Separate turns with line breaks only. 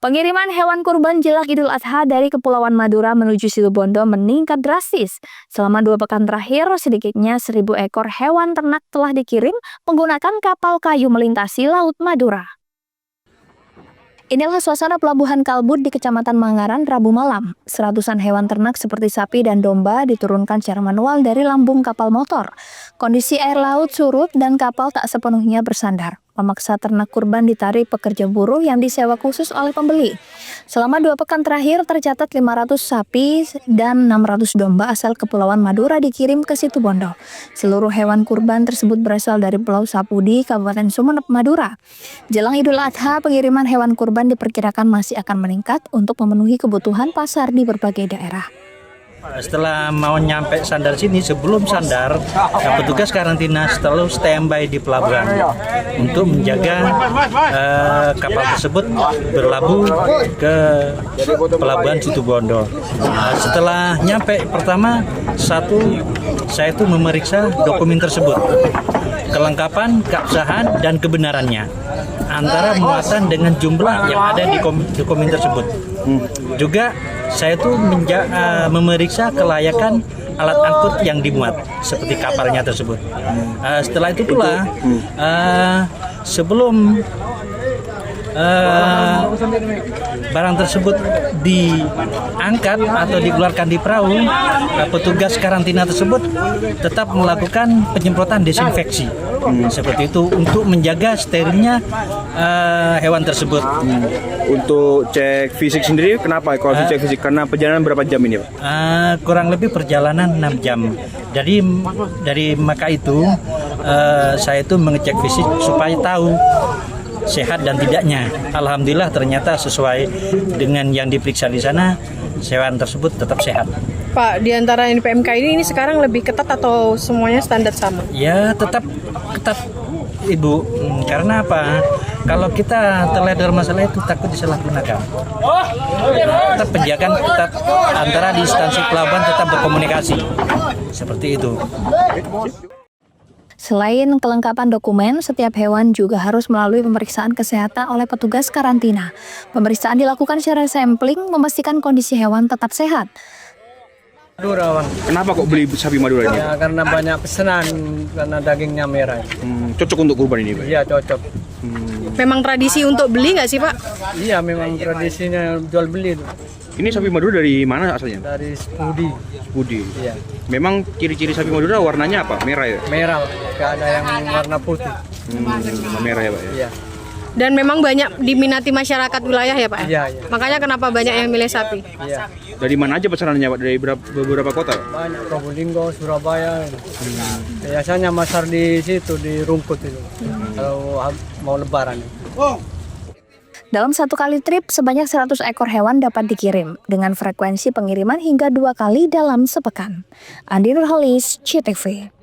Pengiriman hewan kurban jelang Idul Adha dari Kepulauan Madura menuju Situbondo meningkat drastis. Selama 2 pekan terakhir, sedikitnya 1.000 ekor hewan ternak telah dikirim menggunakan kapal kayu melintasi Laut Madura. Inilah suasana Pelabuhan Kalbut di Kecamatan Mangaran Rabu malam. Seratusan hewan ternak seperti sapi dan domba diturunkan secara manual dari lambung kapal motor. Kondisi air laut surut dan kapal tak sepenuhnya bersandar, memaksa ternak kurban ditarik pekerja buruh yang disewa khusus oleh pembeli. Selama 2 pekan terakhir tercatat 500 sapi dan 600 domba asal Kepulauan Madura dikirim ke Situbondo. Seluruh hewan kurban tersebut berasal dari Pulau Sapudi, Kabupaten Sumeneb, Madura. Jelang Idul Adha, pengiriman hewan kurban diperkirakan masih akan meningkat untuk memenuhi kebutuhan pasar di berbagai daerah.
Setelah mau nyampe sandar sini, sebelum sandar, petugas karantina selalu standby di pelabuhan untuk menjaga kapal tersebut berlabuh ke pelabuhan Situbondo. Setelah nyampe pertama, saya itu memeriksa dokumen tersebut, kelengkapan, keabsahan, dan kebenarannya antara muatan dengan jumlah yang ada di dokumen tersebut. Juga saya itu memeriksa kelayakan alat angkut yang dimuat seperti kapalnya tersebut. Setelah itu pula sebelum barang tersebut diangkat atau dikeluarkan di perahu, petugas karantina tersebut tetap melakukan penyemprotan desinfeksi seperti itu untuk menjaga sterilnya hewan tersebut.
Untuk cek fisik sendiri, kenapa kalau cek fisik? Karena perjalanan berapa jam ini, Pak?
Kurang lebih perjalanan 6 jam. Jadi dari maka itu saya itu mengecek fisik supaya tahu sehat dan tidaknya. Alhamdulillah ternyata sesuai dengan yang diperiksa di sana, hewan tersebut tetap sehat.
Pak, di antara PMK ini sekarang lebih ketat atau semuanya standar sama?
Ya, tetap ketat, Ibu. Karena apa? Kalau kita terleder masalah itu takut disalahgunakan. Tetap penjagaan ketat antara di instansi pelabuhan tetap berkomunikasi. Seperti itu.
Selain kelengkapan dokumen, setiap hewan juga harus melalui pemeriksaan kesehatan oleh petugas karantina. Pemeriksaan dilakukan secara sampling memastikan kondisi hewan tetap sehat.
Madura, Bang.
Kenapa kok beli sapi Madura ini?
Ya, karena banyak pesanan, karena dagingnya merah.
Cocok untuk kurban ini, Pak?
Iya, cocok.
Memang tradisi untuk beli nggak sih, Pak?
Iya, memang tradisinya jual beli itu.
Ini sapi Madura dari mana asalnya?
Dari Sepudi.
Budi.
Iya.
Memang ciri-ciri sapi Madura warnanya apa? Merah ya?
Merah, nggak ada yang warna putih.
Merah ya, Pak ya?
Iya.
Dan memang banyak diminati masyarakat wilayah ya, Pak?
Iya, iya.
Makanya kenapa banyak yang milih sapi?
Iya.
Dari mana aja pesanannya, Pak? Dari beberapa kota?
Banyak Probolinggo, Surabaya. Biasanya masar di situ, di Rungkut itu. Kalau mau lebaran.
Dalam satu kali trip, sebanyak 100 ekor hewan dapat dikirim, dengan frekuensi pengiriman hingga 2 kali dalam sepekan. Andi Nurholis, CTV.